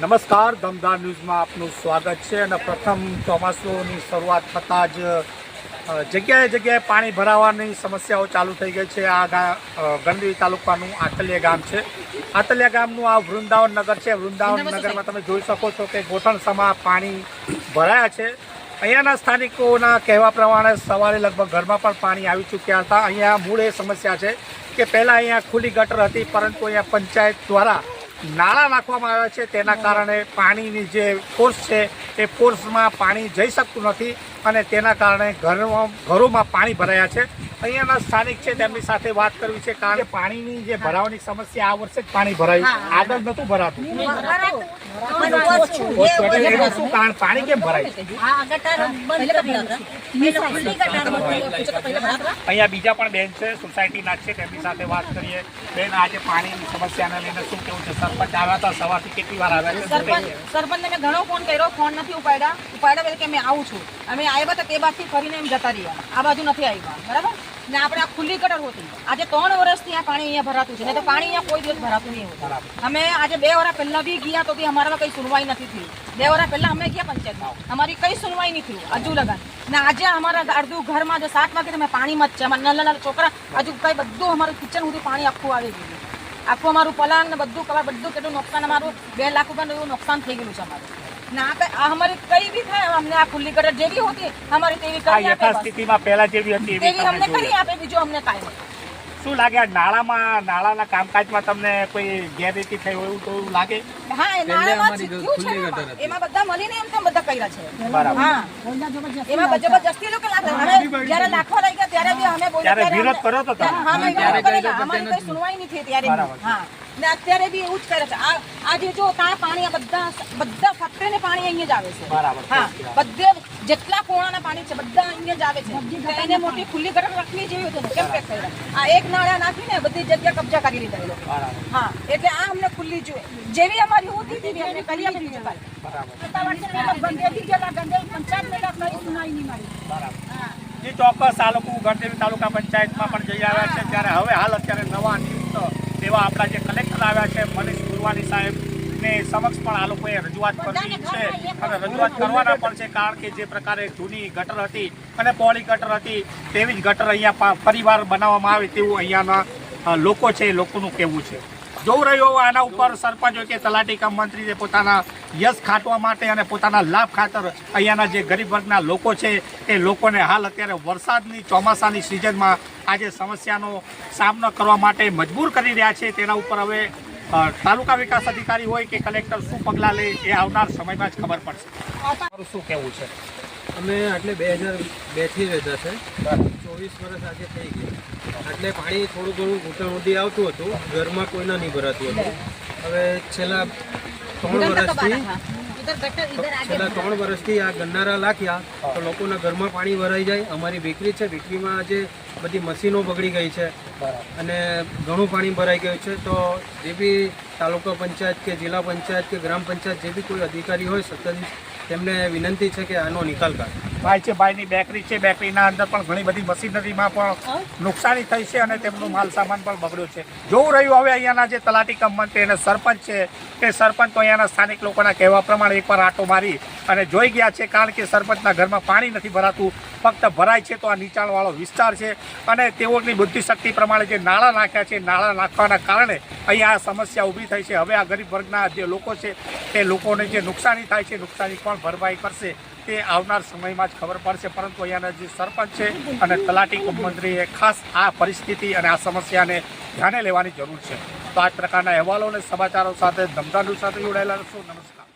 નમસ્કાર, દમદાર ન્યૂઝમાં આપનું સ્વાગત છે. અને પ્રથમ ચોમાસુની શરૂઆત થતાં જ જગ્યાએ જગ્યાએ પાણી ભરાવાની સમસ્યાઓ ચાલુ થઈ ગઈ છે. આ ગણદેવી તાલુકાનું આતલિયા ગામ છે. આતલિયા ગામનું આ વૃંદાવન નગર છે. વૃંદાવન નગરમાં તમે જોઈ શકો છો કે ગોઠણસમાં પાણી ભરાયા છે. અહીંયાના સ્થાનિકોના કહેવા પ્રમાણે સવારે લગભગ ઘરમાં પણ પાણી આવી ચૂક્યા હતા. અહીંયા મૂળ એ સમસ્યા છે કે પહેલાં અહીંયા ખુલ્લી ગટર હતી, પરંતુ અહીંયા પંચાયત દ્વારા નાળા નાખવામાં આવ્યા છે. તેના કારણે પાણીની જે ફોર્સ છે એ ફોર્સમાં પાણી જઈ શકતું નથી અને તેના કારણે ઘરોમાં પાણી ભરાયા છે. અહીંયાના સ્થાનિક છે તેમની સાથે વાત કરવી છે, કારણ કે પાણીની જે ભરાવાની સમસ્યા આ વર્ષે જ પાણી ભરાયું, આગળ નહોતું ભરાતું. એનું શું કારણ, પાણી કેમ ભરાય? અહીંયા બીજા પણ બેન છે, સોસાયટીના છે, તેમની સાથે વાત કરીએ. બેન, આજે પાણીની સમસ્યાને લઈને શું કેવું છે? સરપંચ આવ્યા હતા, સવારથી કેટલી વાર આવ્યા છે? સરપંચને મેં ઘણો ફોન કર્યો, ફોન નથી ઉપાડ્યા કે મેં આવું છું. અમે આવ્યા હતા તે બાજુથી ફરીને એમ જતા રહ્યા, આ બાજુ નથી આવ્યા. બરાબર ને, આપણે આ ખુલ્લી ગટર હોતી. આજે 3 વર્ષથી આ પાણી અહીંયા ભરાતું છે, ને તો પાણી અહીંયા કોઈ દિવસ ભરાતું નહીં હોતું. અમે આજે 2 વર્ષ પહેલા બી ગયા તો બી અમારા કઈ સુનવાઈ નથી થઈ. 2 વર્ષ પહેલા અમે ગયા પંચાયતમાં, અમારી કઈ સુનવાઈ નહીં થયું હજુ લગન. ને આજે અમારા અડધું ઘરમાં જે 7 વાગે તમે પાણીમાં જ છે. અમારા નાના છોકરા હજુ કઈ બધું અમારું કિચન સુધી પાણી આખું આવી ગયું. આખું અમારું પલંગ ને બધું કવર બધું કેટલું નુકસાન, અમારું 2 લાખ રૂપિયાનું એવું નુકસાન થઈ ગયું છે અમારું. ના અમારી કઈ બી થાય, અમને આ ખુલ્લી ગટર જેવી હોતી અમારી તેવી કરી આપે. સ્થિતિમાં પહેલા જેવી હતી તેવી અમને કરી આપે, બીજું અમને કાંઈ નહીં. શું લાગે, નાળાના કામકાજમાં તમને કોઈ ગેરરીતિ થઈ હોય એવું તો લાગે? હા, એ નાળામાં થયું છે, એમાં બધા મળીને એમ તેમ બધા કર્યા છે. હા, એમાં જબરજસ્તી લોકો લાગે. અમે જ્યારે નાખવા લઈ ગયા ત્યારે બી અમે બોલ્યા, વિરોધ કર્યો તો હા, અમે વિરોધ કરેલા. અમારી કોઈ સુનવાઈ નહીં થઈ ત્યારે. હા, ને અત્યારે બી એવું જ કરે છે. આજે જો ત્યાં પાણી બધા ફેક્ટરીને પાણી અહીંયા જ આવે છે. હા, બધે જેટલા કોણાના પાણી છે બધા અહીંયા જ આવે છે. એને મોટી ખુલ્લી ગટર રાખવી જેવી હતી, કેમ પેક કર્યા? આ એક નાળા નાખીને બધી જગ્યા કબજા કરી લીધા એ લોકો. હા, એટલે આ અમને ખુલ્લી જોઈએ જેવી અમારી હોતી તેવી અમને કરી આપે. બીજું જે ચોક્કસ આ લોકો ગણદેવી તાલુકા પંચાયતમાં પણ જઈ આવ્યા છે, ત્યારે હવે હાલ અત્યારે નવા નિયુક્ત એવા આપણા જે કલેક્ટર આવ્યા છે મનીષ ગુરવાની સાહેબ ને સમક્ષ પણ આ લોકોએ રજૂઆત કરવી છે અને રજૂઆત કરવાના પણ છે. કારણ કે જે પ્રકારે જૂની ગટર હતી અને પહોળી ગટર હતી તેવી જ ગટર અહીંયા ફરીવાર બનાવવામાં આવે તેવું અહીંયાના લોકો છે એ લોકોનું કહેવું છે. જોવું રહ્યું આના ઉપર સરપંચ હોય કે તલાટી કમ મંત્રીએ પોતાના યશ ખાટવા માટે અને પોતાના લાભ ખાતર અહીંયાના જે ગરીબ વર્ગના લોકો છે એ લોકોને હાલ અત્યારે વરસાદની ચોમાસાની સિઝનમાં આજે સમસ્યાનો સામનો કરવા માટે મજબૂર કરી રહ્યા છે. તેના ઉપર હવે તાલુકા વિકાસ અધિકારી હોય કે કલેક્ટર શું પગલાં લે એ આવનાર સમયમાં જ ખબર પડશે. તમારું શું કહેવું છે? અમે આટલે 2002થી રહેતા છે, 24 વર્ષ આજે થઈ ગયા. એટલે પાણી થોડું ઘણું ઘૂંટણ સુધી આવતું હતું, ઘરમાં કોઈના નહીં ભરાતું હતું. હવે છેલ્લા 3 વર્ષથી આ ગન્નારા લાખ્યા તો લોકોના ઘરમાં પાણી ભરાઈ જાય. અમારી બેકરી છે, બેકરીમાં આજે બધી મશીનો બગડી ગઈ છે અને ઘણું પાણી ભરાઈ ગયું છે. તો જે બી તાલુકા પંચાયત કે જિલ્લા પંચાયત કે ગ્રામ પંચાયત જે બી કોઈ અધિકારી હોય સત્તાધીશ, તેમને વિનંતી છે કે આનો નિકાલ કરે. ભાઈ છે, ભાઈની બેકરી છે, બેકરીના અંદર પણ ઘણી બધી મશીનરીમાં પણ નુકસાની થઈ છે અને તેમનો માલ સામાન પણ બગડ્યો છે. જોવું રહ્યું હવે અહીંયાના જે તલાટી કમ મંત્રી અને સરપંચ છે કે સરપંચ તો અહીંયાના સ્થાનિક લોકોના કહેવા પ્રમાણે એકવાર આંટો મારી અને જોઈ ગયા છે, કારણ કે સરપંચના ઘરમાં પાણી નથી ભરાતું, ફક્ત ભરાય છે તો આ નીચાણવાળો વિસ્તાર છે અને તેઓની બુદ્ધિશક્તિ પ્રમાણે જે નાળા નાખ્યા છે, નાળા નાખવાના કારણે અહીંયા આ સમસ્યા ઊભી થઈ છે. હવે આ ગરીબ વર્ગના જે લોકો છે તે લોકોને જે નુકસાની થાય છે, નુકસાની કોણ ભરપાઈ કરશે તે આવનાર સમયમાં જ ખબર પડશે. પરંતુ અહીંયાના જે સરપંચ છે અને તલાટી મંત્રીએ ખાસ આ પરિસ્થિતિ અને આ સમસ્યાને ધ્યાને લેવાની જરૂર છે. તો આ પ્રકારના અહેવાલો અને સમાચારો સાથે દમદાર ન્યૂઝ સાથે જોડાયેલા રહેશો. નમસ્કાર.